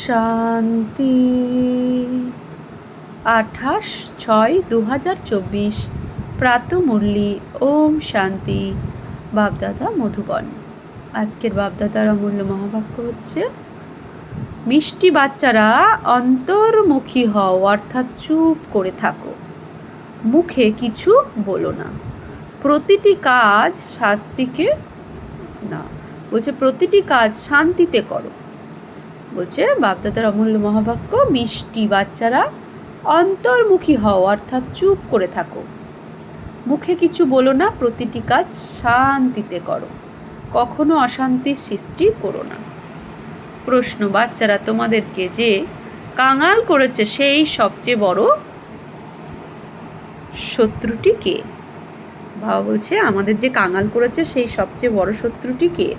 শান্তি। 28/6/2024 প্রাতঃমুরলি। ওম শান্তি। বাপদাদা মধুবন। আজকের বাপদাদার অমূল্য মহাবাক্য হচ্ছে, মিষ্টি বাচ্চারা অন্তর্মুখী হও, অর্থাৎ চুপ করে থাকো, মুখে কিছু বলো না। প্রতিটি কাজ শাস্তিকে না, বলছে প্রতিটি কাজ শান্তিতে করো। বলছে বাপদাদার অমূল্য মহাবাক্য, মিষ্টি বাচ্চারা অন্তর্মুখী হও, অর্থাৎ চুপ করে থাকো, মুখে কিছু বলো না, প্রতিটি কাজ শান্তিতে করো, কখনো অশান্তির সৃষ্টি করো না। প্রশ্ন, বাচ্চারা তোমাদেরকে যে কাঙাল করেছে সেই সবচেয়ে বড় শত্রুটি কে? বাবা বলছে, আমাদের যে কাঙাল করেছে সেই সবচেয়ে বড় শত্রুটি কে?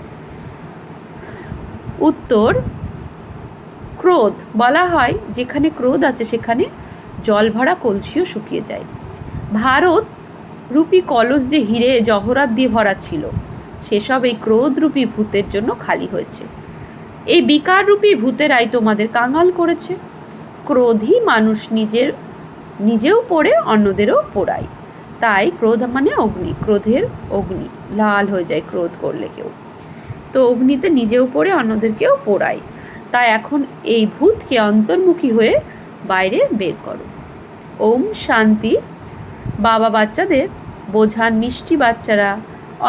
উত্তর, ক্রোধ। বলা হয় যেখানে ক্রোধ আছে সেখানে জল ভরা কলসিও শুকিয়ে যায়। ভারত রূপী কলস যে হিরে জহরাত দিয়ে ভরা ছিল, সেসব এই ক্রোধরূপী ভূতের জন্য খালি হয়েছে। এই বিকাররূপী ভূতেরাই তোমাদের কাঙাল করেছে। ক্রোধই মানুষ নিজেও পড়ে অন্যদেরও পোড়ায়। তাই ক্রোধ মানে অগ্নি, ক্রোধের অগ্নি লাল হয়ে যায় ক্রোধ করলে কেউ, তো অগ্নিতে নিজেও পড়ে অন্যদেরকেও পোড়ায়। তাই এখন এই ভূতকে অন্তর্মুখী হয়ে বাইরে বের করো। ওম শান্তি। বাবা বাচ্চাদের বোঝান, মিষ্টি বাচ্চারা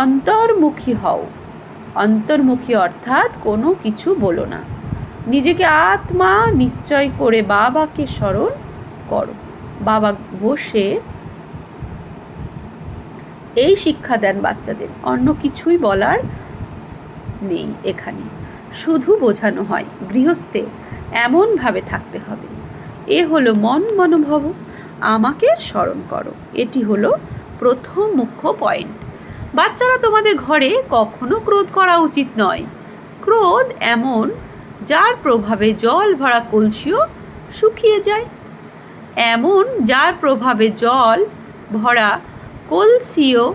অন্তর্মুখী হও। অন্তর্মুখী অর্থাৎ কোনো কিছু বলো না, নিজেকে আত্মা নিশ্চয় করে বাবাকে স্মরণ করো। বাবা বসে এই শিক্ষা দেন বাচ্চাদের, অন্য কিছুই বলার নেই এখানে, শুধু বোঝানো হয় গৃহস্থে এমনভাবে থাকতে হবে। এ হলো মন মনোভব, আমাকে স্মরণ করো। এটি হলো প্রথম মুখ্য পয়েন্ট। বাচ্চারা, তোমাদের ঘরে কখনো ক্রোধ করা উচিত নয়। ক্রোধ এমন যার প্রভাবে জল ভরা কলসিও শুকিয়ে যায়। এমন যার প্রভাবে জল ভরা কলসিও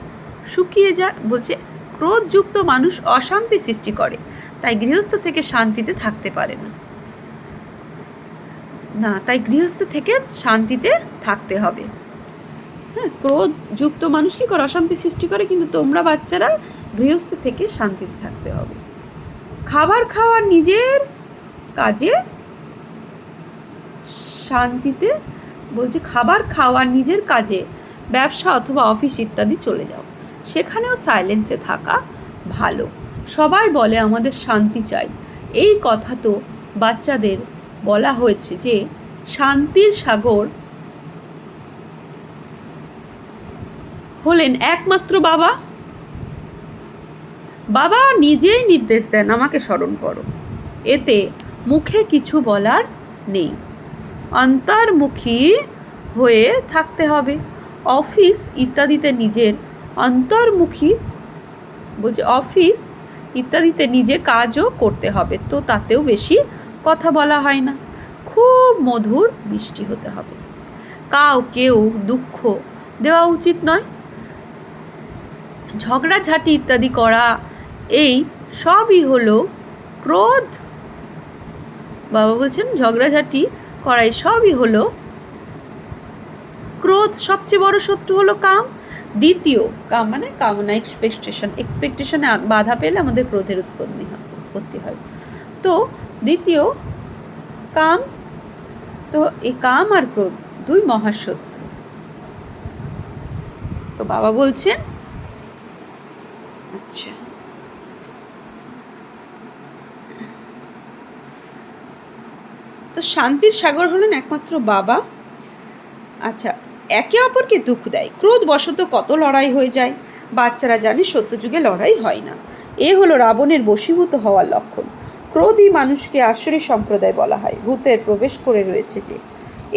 শুকিয়ে যায়। বলছে ক্রোধযুক্ত মানুষ অশান্তি সৃষ্টি করে, তাই গৃহস্থ থেকে শান্তিতে থাকতে পারে না, তাই গৃহস্থ থেকে শান্তিতে থাকতে হবে। হ্যাঁ, ক্রোধযুক্ত মানুষ কি করে? অশান্তি সৃষ্টি করে, কিন্তু তোমরা বাচ্চারা গৃহস্থ থেকে শান্তিতে থাকতে হবে। খাবার খাওয়া নিজের কাজে শান্তিতে, বলছে খাবার খাওয়া নিজের কাজে, ব্যবসা অথবা অফিস ইত্যাদি চলে যাও, সেখানেও সাইলেন্সে থাকা ভালো। সবাই বলে আমাদের শান্তি চাই, এই কথা তো বাচ্চাদের বলা হয়েছে যে শান্তির সাগর হলেন একমাত্র বাবা। বাবা নিজেই নির্দেশ দেন, আমাকে স্মরণ করো। এতে মুখে কিছু বলার নেই, অন্তর্মুখী হয়ে থাকতে হবে। অফিস ইত্যাদিতে নিজের অন্তর্মুখী, বলছে অফিস ইত্যাদিতে নিজের কাজও করতে হবে, তো তাতেও বেশি কথা বলা হয় না, খুব মধুর মিষ্টি হতে হবে। কাউকেও দুঃখ দেওয়া উচিত নয়। ঝগড়াঝাটি ইত্যাদি করা, এই সবই হলো ক্রোধ। বাবা বলছেন ঝগড়াঝাটি করা সবই হলো ক্রোধ। সবচেয়ে বড় শত্রু হলো কাম। দ্বিতীয়, কাম মানে কামনা, এক্সপেকটেশনে বাধা পেলে আমাদের ক্রোধের উৎপত্তি হয়। তো দ্বিতীয় কাম, তো এই কাম আর ক্রোধ দুই মহাশত্রু। তো বাবা বলছেন, আচ্ছা, তো শান্তির সাগর হলেন একমাত্র বাবা। আচ্ছা, একে অপরকে দুঃখ দেয়, ক্রোধবশত কত লড়াই হয়ে যায়। বাচ্চারা জানে সত্যযুগে লড়াই হয় না, এ হলো রাবণের বশীভূত হওয়ার লক্ষণ। ক্রোধই মানুষকে আসুরি সম্প্রদায় বলা হয়। ভূতের প্রবেশ করে রয়েছে যে,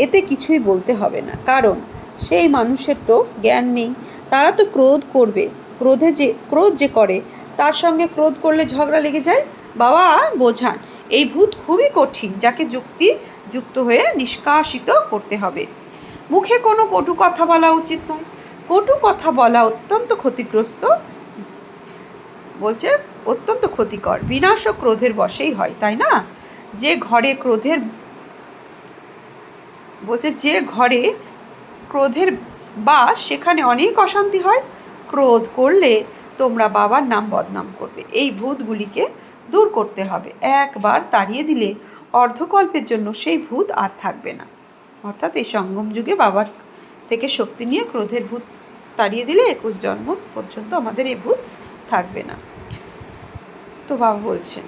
এতে কিছুই বলতে হবে না, কারণ সেই মানুষের তো জ্ঞান নেই। তারা তো ক্রোধ করবে, ক্রোধ যে করে তার সঙ্গে ক্রোধ করলে ঝগড়া লেগে যায়। বাবা বোঝান, এই ভূত খুবই কঠিন, যাকে যুক্ত হয়ে নিষ্কাশিত করতে হবে। মুখে কোনো কটু কথা বলা উচিত নয়। কটু কথা বলা অত্যন্ত ক্ষতিগ্রস্ত, বলছে অত্যন্ত ক্ষতিকর, বিনাশ ও ক্রোধের বশেই হয়, তাই না? যে ঘরে ক্রোধের বাস সেখানে অনেক অশান্তি হয়। ক্রোধ করলে তোমরা বাবার নাম বদনাম করবে। এই ভূতগুলিকে দূর করতে হবে। একবার তাড়িয়ে দিলে অর্ধকল্পের জন্য সেই ভূত আর থাকবে না। অর্থাৎ এই সঙ্গম যুগে বাবার থেকে শক্তি নিয়ে ক্রোধের ভূত তাড়িয়ে দিলে 21 জন্ম পর্যন্ত আমাদের এই ভূত থাকবে না। তো বাবা বলছেন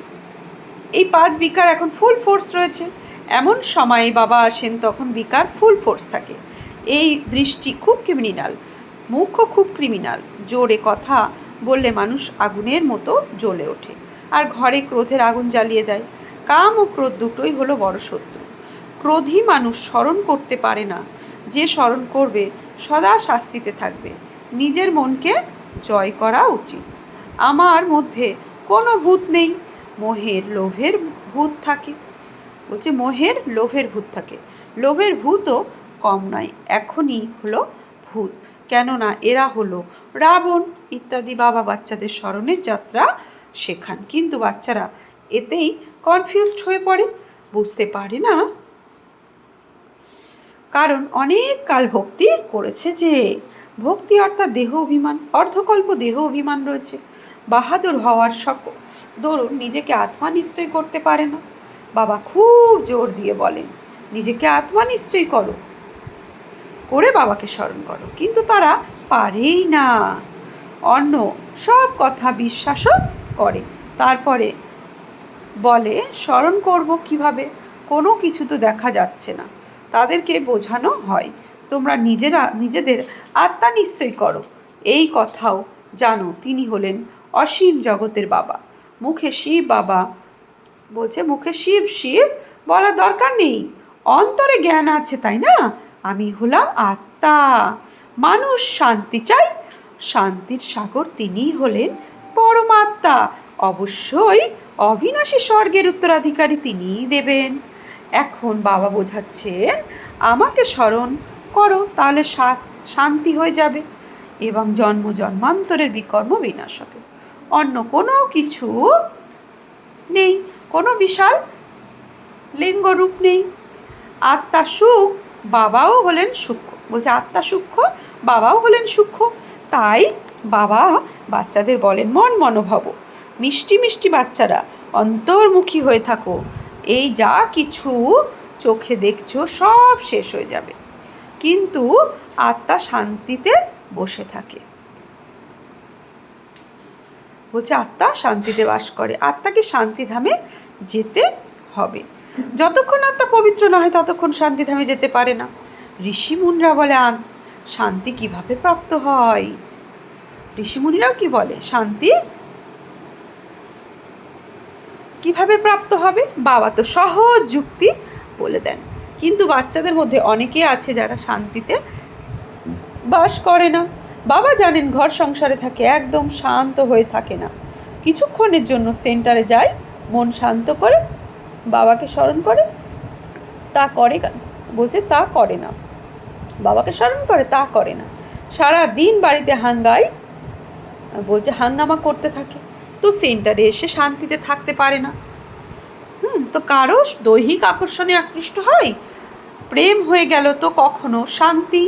এই 5 বিকার এখন ফুল ফোর্স রয়েছে। এমন সময় বাবা আসেন তখন বিকার ফুল ফোর্স থাকে। এই দৃষ্টি খুব ক্রিমিনাল, মুখও খুব ক্রিমিনাল। জোরে কথা বললে মানুষ আগুনের মতো জ্বলে ওঠে আর ঘরে ক্রোধের আগুন জ্বালিয়ে দেয়। কাম ও ক্রোধ দুটোই হলো বড় শত্রু। ক্রোধী মানুষ স্মরণ করতে পারে না। যে স্মরণ করবে সদা শাস্তিতে থাকবে। নিজের মনকে জয় করা উচিত। আমার মধ্যে কোনো ভূত নেই, মোহের লোভের ভূত থাকে। বলছে মোহের লোভের ভূত থাকে। লোভের ভূতও কম নয়, এখনই হলো ভূত। কেননা এরা হলো রাবণ ইত্যাদি। বাবা বাচ্চাদের স্মরণের যাত্রা শেখান, কিন্তু বাচ্চারা এতেই কনফিউজড হয়ে পড়ে, বুঝতে পারে না। কারণ অনেক কাল ভক্তি করেছে। যে ভক্তি অর্থাৎ দেহ অভিমান, অর্ধকল্প দেহ অভিমান রয়েছে। বাহাদুর হওয়ার দরুন নিজেকে আত্মা নিশ্চয় করতে পারে না। বাবা খুব জোর দিয়ে বলেন নিজেকে আত্মা নিশ্চয় করো, করে বাবাকে স্মরণ করো, কিন্তু তারা পারেই না। অন্য সব কথা বিশ্বাসও করে, তারপরে বলে স্মরণ করব কিভাবে, কোনো কিছু তো দেখা যাচ্ছে না। তাদেরকে বোঝানো হয় তোমরা নিজেদের আত্মা নিশ্চয় করো। এই কথাও জানো তিনি হলেন অসীম জগতের বাবা। মুখে শিব বাবা বলছে, মুখে শিব শিব বলার দরকার নেই, অন্তরে জ্ঞান আছে, তাই না? আমি হলাম আত্মা। মানুষ শান্তি চাই, শান্তির সাগর তিনিই হলেন পরমাত্মা। অবশ্যই অবিনাশী স্বর্গের উত্তরাধিকারী তিনিই দেবেন। এখন বাবা বোঝাচ্ছেন আমাকে স্মরণ করো, তাহলে শান্তি হয়ে যাবে এবং জন্ম জন্মান্তরের বিকর্ম বিনাশ হবে। অন্য কোনো কিছু নেই, কোনো বিশাল লিঙ্গরূপ নেই। আত্মা সুখ, বাবাও হলেন সূক্ষ্ম। বলছে আত্মা সূক্ষ্ম, বাবাও হলেন সূক্ষ্ম। তাই বাবা বাচ্চাদের বলেন মন মনোভাব, মিষ্টি মিষ্টি বাচ্চারা অন্তর্মুখী হয়ে থাকো। এই যা কিছু চোখে দেখছো সব শেষ হয়ে যাবে, কিন্তু আত্মা শান্তিতে বসে থাকে। বলছে আত্মা শান্তিতে বাস করে, আত্মাকে শান্তিধামে যেতে হবে। যতক্ষণ আত্মা পবিত্র না হয় ততক্ষণ শান্তিধামে যেতে পারে না। ঋষিমুনিরা বলে শান্তি কিভাবে প্রাপ্ত হয়? ঋষিমুনিরাও কি বলে শান্তি কিভাবে প্রাপ্ত হবে? বাবা তো সহজ যুক্তি বলে দেন, কিন্তু বাচ্চাদের মধ্যে অনেকে আছে যারা শান্তিতে বাস করে না। বাবা জানেন ঘর সংসারে থাকে একদম শান্ত হয়ে থাকে না। কিছুক্ষণের জন্য সেন্টারে যায়, মন শান্ত করে বাবাকে স্মরণ করে, তা করে বলছে তা করে না। বাবাকে স্মরণ করে তা করে না, সারা দিন বাড়িতে হাঙ্গামা করতে থাকে। তো সেন্টারে এসে শান্তিতে থাকতে পারে না। তো কারো দৈহিক আকর্ষণে আকৃষ্ট হয়, প্রেম হয়ে গেল তো কখনো শান্তি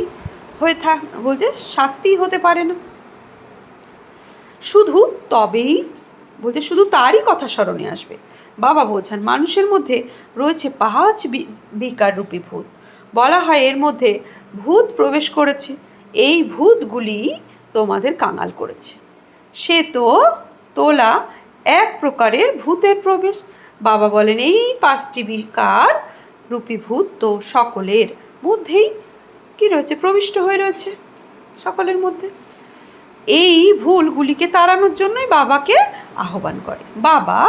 হয়ে বলছে শাস্তি হতে পারে না। শুধু তারই কথা স্মরণে আসবে। বাবা বোঝান মানুষের মধ্যে রয়েছে 5 বিকার রূপী ভূত। বলা হয় এর মধ্যে ভূত প্রবেশ করেছে, এই ভূতগুলি তোমাদের কাঙাল করেছে। সে তো তোলা এক প্রকারের ভূতের প্রবেশ। বাবা বলেন এই 5টি বিকার রূপী ভূত তো সকলের মধ্যেই কি রয়েছে, প্রবিষ্ট হয়ে রয়েছে সকলের মধ্যে। এই ভুলগুলিকে তাড়ানোর জন্যই বাবাকে আহ্বান করে, বাবা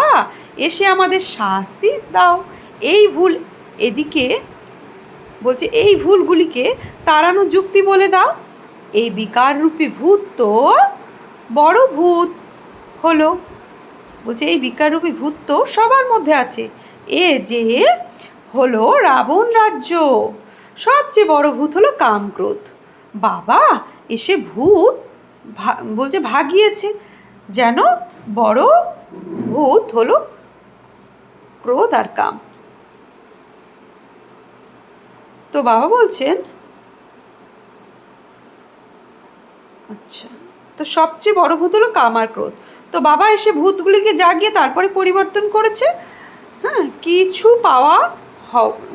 এসে আমাদের শাস্তি দাও। এই ভুলগুলিকে তাড়ানোর যুক্তি বলে দাও। এই বিকার রূপী ভূত তো বড় ভূত হলো। বলছে এই বিকার রূপী ভূত তো সবার মধ্যে আছে। এ যে হলো রাবণ রাজ্য, সবচেয়ে বড় ভূত হলো কামক্রোধ। বাবা এসে ভূত ভাগিয়েছে, যেন বড় ভূত হলো ক্রোধ আর কাম। তো বাবা বলছেন আচ্ছা, তো সবচেয়ে বড় ভূত হলো কাম আর ক্রোধ। তো বাবা এসে ভূতগুলিকে জাগিয়ে তারপরে পরিবর্তন করেছে। হ্যাঁ, কিছু পাওয়া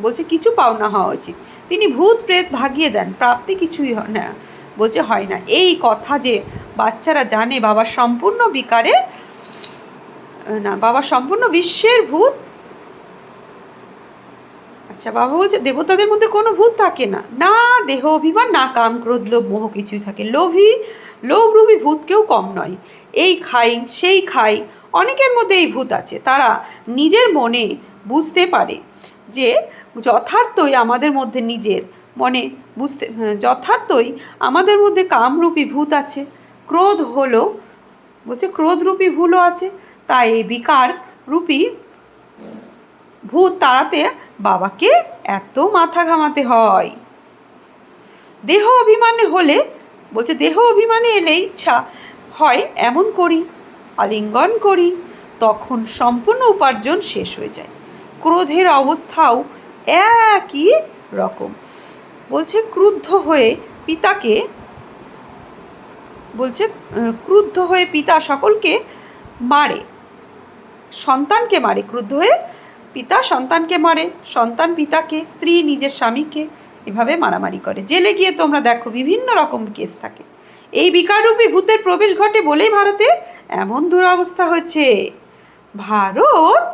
বলছে কিছু পাওনা হওয়া উচিত। তিনি ভূত প্রেত ভাগিয়ে দেন, প্রাপ্তি কিছুই হয় না, বলছে হয় না। এই কথা যে বাচ্চারা জানে বাবার সম্পূর্ণ বিকারে না, বাবার সম্পূর্ণ বিশ্বের ভূত। আচ্ছা, বাবা বলছে দেবতাদের মধ্যে কোনো ভূত থাকে না, না দেহ অভিমান, না কাম ক্রোধ লোভ মোহ কিছুই থাকে। লোভরূপী ভূত কেউ কম নয়। এই খাই সেই খাই, অনেকের মধ্যে এই ভূত আছে। তারা নিজের মনে বুঝতে পারে যে যথার্থই আমাদের মধ্যে নিজের মনে যথার্থই আমাদের মধ্যে কামরূপী ভূত আছে, ক্রোধ হলো বলছে ক্রোধরূপী ভুলও আছে। তাই এই বিকার রূপী ভূত তাড়াতে বাবাকে এত মাথা ঘামাতে হয়। দেহ অভিমানে হলে বলছে দেহ অভিমানে এলে ইচ্ছা হয় এমন করি, আলিঙ্গন করি, তখন সম্পূর্ণ উপার্জন শেষ হয়ে যায়। ক্রোধের অবস্থাও একই রকম। বলছে ক্রুদ্ধ হয়ে পিতাকে বলছে ক্রুদ্ধ হয়ে পিতা সকলকে মারে, সন্তানকে মারে। ক্রুদ্ধ হয়ে পিতা সন্তানকে মারে, সন্তান পিতাকে, স্ত্রী নিজের স্বামীকে, এভাবে মারামারি করে। জেলে গিয়ে তোমরা দেখো বিভিন্ন রকম কেস থাকে। এই বিকাররূপী ভূতের প্রবেশ ঘটে বলেই ভারতে এমন দুরবস্থা হয়েছে। ভারত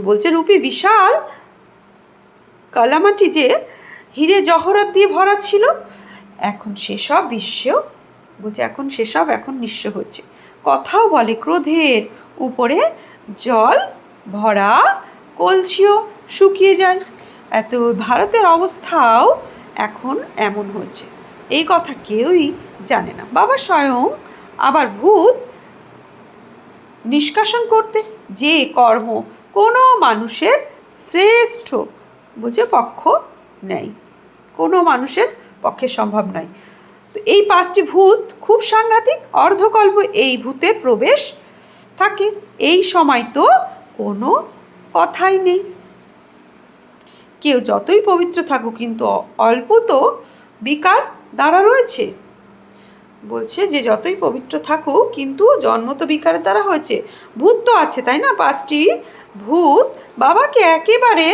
বলছে রূপী বিশাল কালামাটি যে হিরে জহরত দিয়ে ভরা ছিল, এখন সেসব বিশ্বেও বলছে এখন নিঃস্ব হচ্ছে। কথাও বলে ক্রোধের উপরে জল ভরা কলসিও শুকিয়ে যায়। এত ভারতের অবস্থাও এখন এমন হয়েছে, এই কথা কেউই জানে না। বাবা স্বয়ং আবার ভূত নিষ্কাশন করতে যে কর্ম কোনো মানুষের শ্রেষ্ঠ বলছে পক্ষ নেই, কোনো মানুষের পক্ষে সম্ভব নয়। তো এই 5টি ভূত খুব সাংঘাতিক। অর্ধকল্প এই ভূতের প্রবেশ থাকে। এই সময় তো কোনো কথাই নেই। কেউ যতই পবিত্র থাকুক কিন্তু অল্প তো বিকার দ্বারা রয়েছে। বলছে যে যতই পবিত্র থাকুক কিন্তু জন্ম তো বিকারের দ্বারা হয়েছে। ভূত তো আছে তাই না, 5টি ভূত বাবাকে একেবারে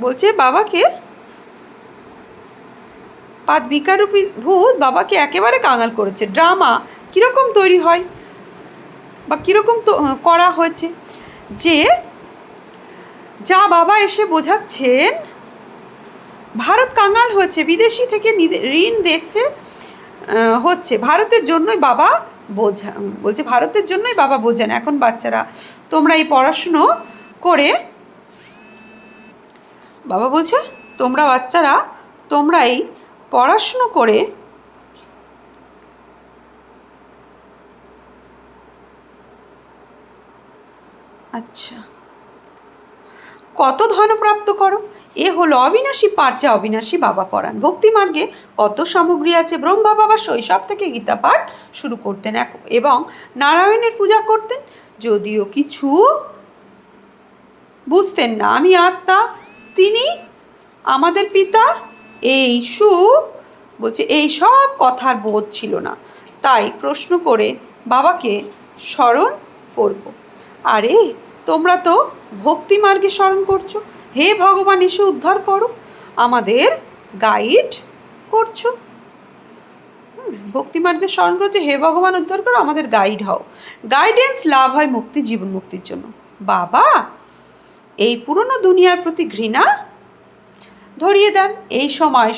বলছে বাবাকে 5 বিকাররূপী ভূত বাবাকে একেবারে কাঙাল করেছে। ড্রামা কীরকম তৈরি হয় বা কীরকম করা হয়েছে যে যা বাবা এসে বোঝাচ্ছেন ভারত কাঙাল হয়েছে, বিদেশি থেকে ঋণ দেশে হচ্ছে, ভারতের জন্যই বাবা বোঝান। বলছে ভারতের জন্যই বাবা বোঝান। এখন বাচ্চারা তোমরা এই পড়াশুনো করে, বাবা বলছে তোমরা বাচ্চারা তোমরা এই পড়াশুনো করে আচ্ছা কত ধনপ্রাপ্ত করো। এ হলো অবিনাশী পাঠ, যা অবিনাশী বাবা পড়ান। ভক্তিমার্গে কত সামগ্রী আছে। ব্রহ্মা বাবা শৈশব থেকে গীতা পাঠ শুরু করতেন এবং নারায়ণের পূজা করতেন, যদিও কিছু বুঝতেন না। আমি আত্মা, তিনি আমাদের পিতা, এই বলছে এই সব কথার বোধ ছিল না। তাই প্রশ্ন করে বাবাকে স্মরণ করব। আরে তোমরা তো ভক্তিমার্গে স্মরণ করছো, হে ভগবান এসে উদ্ধার করো, আমাদের গাইড করছো। ভক্তিমার্গে স্মরণ করছো, হে ভগবান উদ্ধার করো, আমাদের গাইড হও। গাইডেন্স লাভ হয় মুক্তি, জীবন মুক্তির জন্য। বাবা এই পুরনো দুনিয়ার প্রতি ঘৃণা ধরিয়ে দেন। এই সময়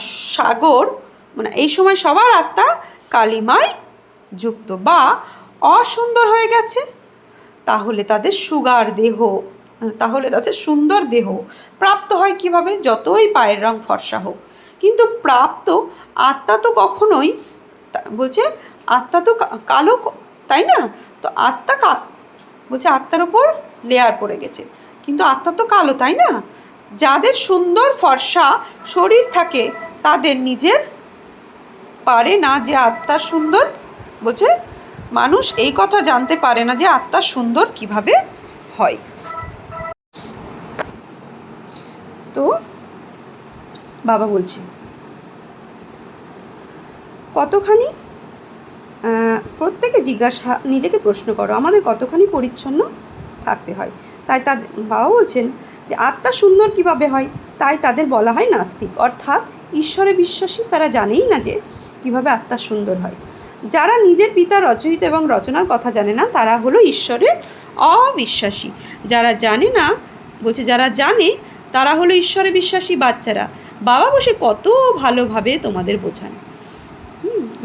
এই সময় সবার আত্মা কালিমায় যুক্ত বা অসুন্দর হয়ে গেছে, তাহলে তাদের সুন্দর দেহ প্রাপ্ত হয় কিভাবে? যতই পায়ের রং ফর্সা হোক, কিন্তু প্রাপ্ত আত্মা তো কখনোই বলছে আত্মা তো কালো, তাই না? তো বলছে আত্মার ওপর লেয়ার পড়ে গেছে, কিন্তু আত্মা তো কালো, তাই না? যাদের সুন্দর ফর্সা শরীর থাকে তাদের নিজের পারে না যে আত্মা সুন্দর। বলছে মানুষ এই কথা জানতে পারে না যে আত্মা সুন্দর কিভাবে হয়। তো বাবা বলছে কতখানি প্রত্যেকে নিজেকে প্রশ্ন করো আমাদের কতখানি পরিচ্ছন্ন থাকতে হয়। তাই তাদের বাবা বলছেন যে আত্মা সুন্দর কিভাবে হয়, তাই তাদের বলা হয় নাস্তিক, অর্থাৎ ঈশ্বরে বিশ্বাসী। তারা জানেই না যে কীভাবে আত্মা সুন্দর হয়। যারা নিজের পিতা রচয়িত এবং রচনার কথা জানে না তারা হলো ঈশ্বরের অবিশ্বাসী। যারা জানে না বলছে যারা জানে তারা হলো ঈশ্বরে বিশ্বাসী বাচ্চারা। বাবা বসে কত ভালোভাবে তোমাদের বোঝান।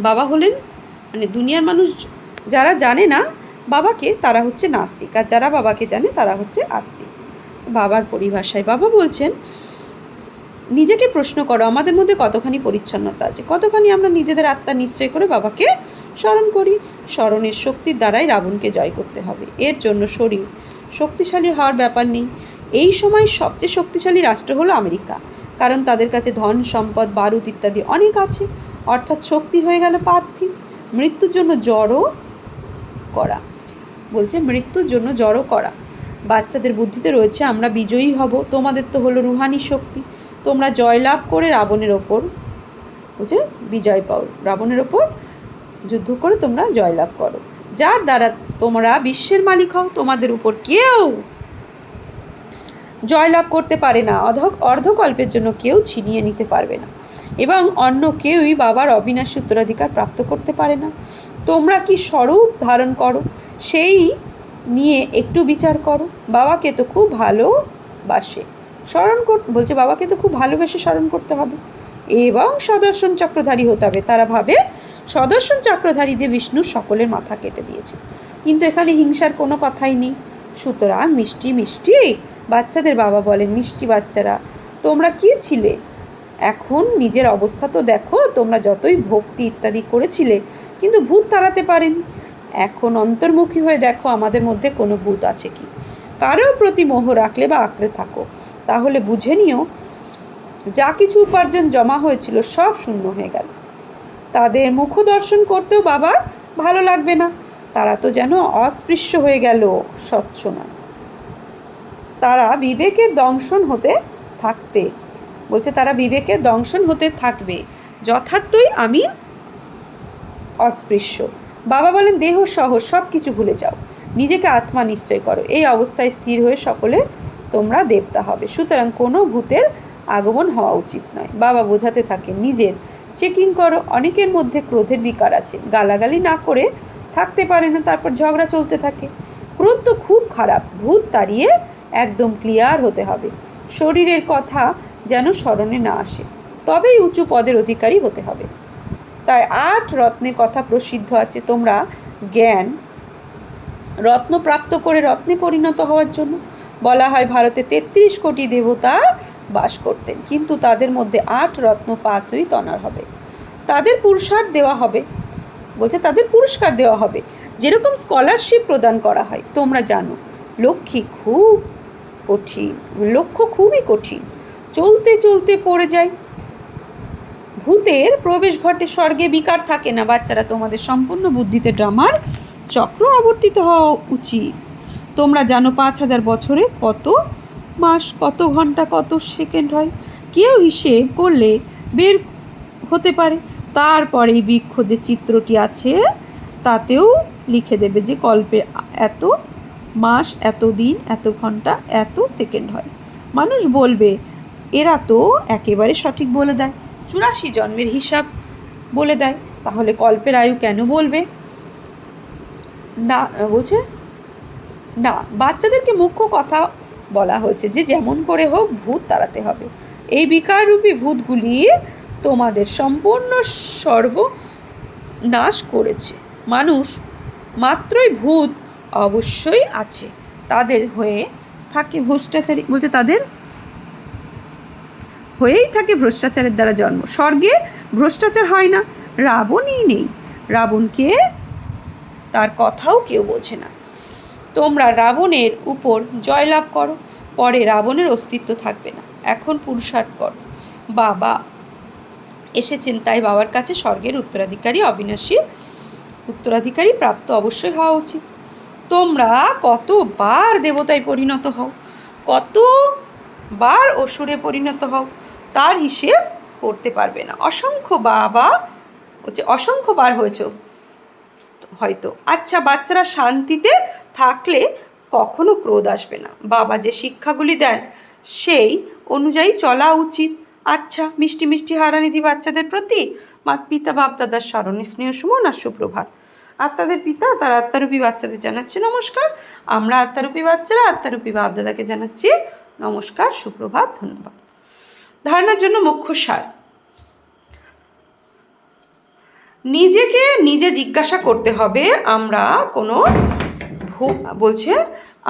বাবা হলেন মানে দুনিয়ার মানুষ যারা জানে না বাবাকে তারা হচ্ছে নাস্তিক, আর যারা বাবাকে জানে তারা হচ্ছে আস্তিক। বাবার পরিভাষায় বাবা বলছেন নিজেকে প্রশ্ন করো আমাদের মধ্যে কতখানি পরিচ্ছন্নতা আছে, কতখানি আমরা নিজেদের আত্মা নিশ্চয় করে বাবাকে স্মরণ করি। স্মরণের শক্তির দ্বারাই রাবণকে জয় করতে হবে। এর জন্য শরীর শক্তিশালী হওয়ার ব্যাপার নেই। এই সময় সবচেয়ে শক্তিশালী রাষ্ট্র হলো আমেরিকা, কারণ তাদের কাছে ধন সম্পদ বারুদ ইত্যাদি অনেক আছে, অর্থাৎ শক্তি হয়ে গেল পার্থিব। মৃত্যুর জন্য জড়ো করা বলছে মৃত্যুর জন্য জড়ো করা। বাচ্চাদের বুদ্ধিতে রয়েছে আমরা বিজয়ী হব, তোমাদের তো হলো রুহানি শক্তি, তোমরা জয়লাভ করে রাবণের ওপর বুঝে বিজয় পাও, রাবণের ওপর যুদ্ধ করে তোমরা জয়লাভ করো, যার দ্বারা তোমরা বিশ্বের মালিক হও। তোমাদের উপর কেউ জয়লাভ করতে পারে না, অর্ধকল্পের জন্য কেউ ছিনিয়ে নিতে পারবে না, এবং অন্য কেউই বাবার অবিনাশী উত্তরাধিকার প্রাপ্ত করতে পারে না। তোমরা কি স্বরূপ ধারণ করো সেই নিয়ে একটু বিচার করো। বাবাকে তো খুব ভালোবাসে স্মরণ বলছে বাবাকে তো খুব ভালোবেসে স্মরণ করতে হবে এবং সদর্শন চক্রধারী হতে হবে। তারা ভাবে সদর্শন চক্রধারী দিয়ে বিষ্ণুর সকলের মাথা কেটে দিয়েছে, কিন্তু এখানে হিংসার কোনো কথাই নেই। সুতরাং মিষ্টি মিষ্টি বাচ্চাদের বাবা বলেন, মিষ্টি বাচ্চারা তোমরা কি ছিলে, এখন নিজের অবস্থা তো দেখো। তোমরা যতই ভক্তি ইত্যাদি করেছিলে কিন্তু ভূত তাড়াতে পারেনি। এখন অন্তর্মুখী হয়ে দেখো আমাদের মধ্যে কোনো ভূত আছে কি। কারোর প্রতি মোহ রাখলে বা আঁকড়ে থাকো তাহলে বুঝে নিও যা কিছু উপার্জন জমা হয়েছিল সব শূন্য হয়ে গেল। তাদের মুখ দর্শন করতেও বাবার ভালো লাগবে না, তারা তো যেন অস্পৃশ্য হয়ে গেল, স্বচ্ছ নয়। তারা বিবেকের দংশন হতে থাকতে বলছে তারা বিবেকের দংশন হতে থাকবে, যথার্থই আমি অস্পৃশ্য। বাবা বলেন দেহ সহ সব কিছু ভুলে যাও, নিজেকে আত্মা নিশ্চয় করো, এই অবস্থায় স্থির হয়ে সকলে তোমরা দেবতা হবে। সুতরাং কোনো ভূতের আগমন হওয়া উচিত নয়। বাবা বোঝাতে থাকে নিজের চেকিং করো। অনেকের মধ্যে ক্রোধের বিকার আছে, গালাগালি না করে থাকতে পারে না, তারপর ঝগড়া চলতে থাকে। ক্রোধ তো খুব খারাপ, ভূত তাড়িয়ে একদম ক্লিয়ার হতে হবে। শরীরের কথা যেন স্মরণে না আসে, তবেই উঁচু পদের অধিকারী হতে হবে। তাই 8 রত্নের কথা প্রসিদ্ধ আছে। তোমরা জ্ঞান রত্ন প্রাপ্ত করে রত্নে পরিণত হওয়ার জন্য বলা হয়। ভারতে 33 কোটি দেবতা বাস করতেন, কিন্তু তাদের মধ্যে 8 রত্ন পাস হয়েই তনার হবে। তাদের পুরস্কার দেওয়া হবে বলছে তাদের পুরস্কার দেওয়া হবে যেরকম স্কলারশিপ প্রদান করা হয়। তোমরা জানো লক্ষ্য খুবই কঠিন, চলতে চলতে পড়ে যায়। ভূতের প্রবেশ ঘটে, স্বর্গে বিকার থাকে না। বাচ্চারা তোমাদের সম্পূর্ণ বুদ্ধিতে ড্রামার চক্র আবর্তিত হওয়া উচিত। তোমরা জানো 5000 বছরে কত মাস, কত ঘন্টা, কত সেকেন্ড হয়, কেউ হিসেব করলে বের হতে পারে। তারপরে এই বৃক্ষ যে চিত্রটি আছে তাতেও লিখে দেবে যে কল্পে এত মাস, এত দিন, এত ঘন্টা, এত সেকেন্ড হয়। মানুষ বলবে এরা তো একেবারে সঠিক বলে দেয়, 84 জন্মের হিসাব বলে দেয়, তাহলে কল্পের আয়ু কেন বলবে না? বলছে না, বাচ্চাদেরকে মুখ্য কথা বলা হয়েছে যে যেমন করে হোক ভূত তাড়াতে হবে। এই বিকাররূপী ভূতগুলি তোমাদের সম্পূর্ণ সর্বনাশ করেছে। মানুষ মাত্রই ভূত অবশ্যই আছে, তাদের হয়ে থাকে ভ্রষ্টাচারী বলতে তাদের হয়েই থাকে ভ্রষ্টাচারের দ্বারা জন্ম। স্বর্গে ভ্রষ্টাচার হয় না, রাবণই নেই, রাবণকে তার কথাও কেউ বোঝে না। তোমরা রাবণের উপর জয়লাভ করো, পরে রাবণের অস্তিত্ব থাকবে না। এখন পুরুষার্থ করো। বাবা এসেছেন, তাই বাবার কাছে স্বর্গের অবিনাশী উত্তরাধিকারী প্রাপ্ত অবশ্যই হওয়া উচিত। তোমরা কতবার দেবতায় পরিণত হও, কত বার অসুরে পরিণত হও, তার হিসেব করতে পারবে না। অসংখ্যবার হয়েছে হয়তো। আচ্ছা, বাচ্চারা শান্তিতে থাকলে কখনো ক্রোধ আসবে না। বাবা যে শিক্ষাগুলি দেন সেই অনুযায়ী চলা উচিত। আচ্ছা, মিষ্টি মিষ্টি হারানিধি বাচ্চাদের প্রতি পিতা বাপ দাদার স্মরণে স্নেহ সুমন আর সুপ্রভাত। আত্মাদের পিতা তার আত্মারূপী বাচ্চাদের জানাচ্ছে নমস্কার। আমরা আত্মারূপী বাচ্চারা আত্মারূপী বাপ দাদাকে জানাচ্ছি নমস্কার, সুপ্রভাত, ধন্যবাদ। ধারণার জন্য মুখ্য সার: নিজেকে নিজে জিজ্ঞাসা করতে হবে, আমরা কোনো বলছে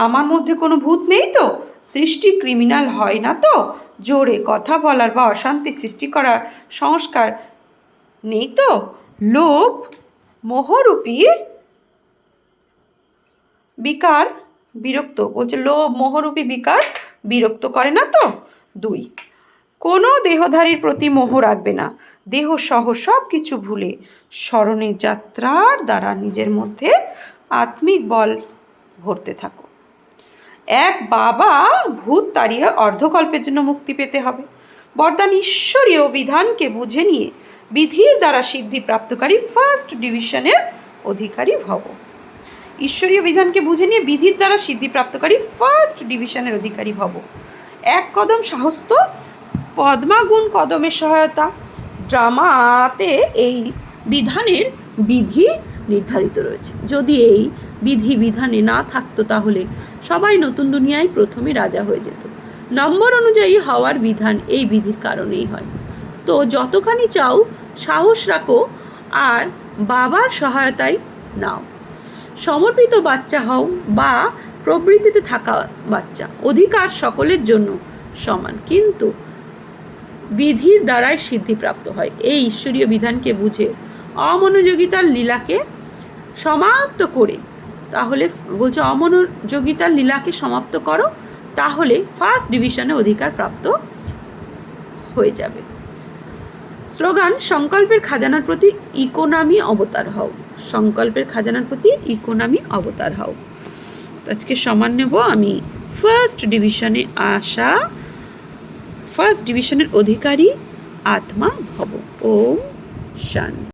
আমার মধ্যে কোনো ভূত নেই তো, সৃষ্টি ক্রিমিনাল হয় না তো, জোরে কথা বলার বা অশান্তি সৃষ্টি করার সংস্কার নেই তো, লোভ মোহরূপী বিকার বিরক্ত বলছে লোভ মোহরূপী বিকার বিরক্ত করে না তো। 2, কোনো দেহধারীর প্রতি মোহ রাখবে না, দেহ সহ সব কিছু ভুলে স্মরণের যাত্রার দ্বারা নিজের মধ্যে আত্মিক বল ভরতে থাকো। এক বাবা ভূত তাড়িয়ে অর্ধকল্পের জন্য মুক্তি পেতে হবে। বরদান: ঈশ্বরীয় বিধানকে বুঝে নিয়ে বিধির দ্বারা সিদ্ধি প্রাপ্তকারী ফার্স্ট ডিভিশনের অধিকারী ভব। ঈশ্বরীয় বিধানকে বুঝে নিয়ে বিধির দ্বারা সিদ্ধি প্রাপ্তকারী ফার্স্ট ডিভিশনের অধিকারী ভব। 1 কদম সাহস তো পদ্মাগুণ কদমের সহায়তা। ড্রামাতে এই বিধানের বিধি নির্ধারিত রয়েছে। যদি এই বিধি বিধানে না থাকতো তাহলে সবাই নতুন দুনিয়ায় প্রথমে রাজা হয়ে যেত। নম্বর অনুযায়ী হওয়ার বিধান এই বিধির কারণেই হয়। তো যতখানি চাও সাহস রাখো আর বাবার সহায়তায় নাও। সমর্পিত বাচ্চা হও বা প্রবৃত্তিতে থাকা বাচ্চা, অধিকার সকলের জন্য সমান, কিন্তু বিধির দ্বারাই সিদ্ধিপ্রাপ্ত হয়। এই ঈশ্বরীয় বিধানকে বুঝে অমনোযোগিতার লীলাকে সমাপ্ত করে, তাহলে বলছে অমনোযোগিতার লীলাকে সমাপ্ত করো, তাহলে ফার্স্ট ডিভিশনে অধিকার প্রাপ্ত হয়ে যাবে। স্লোগান: সংকল্পের খাজানার প্রতি ইকোনমি অবতার হও। সংকল্পের খাজানার প্রতি ইকোনমি অবতার হও। আজকে সমান নেব আমি ফার্স্ট ডিভিশনে আসা, ফার্স্ট ডিভিশনের অধিকারী আত্মা ভব। ওম শান্তি।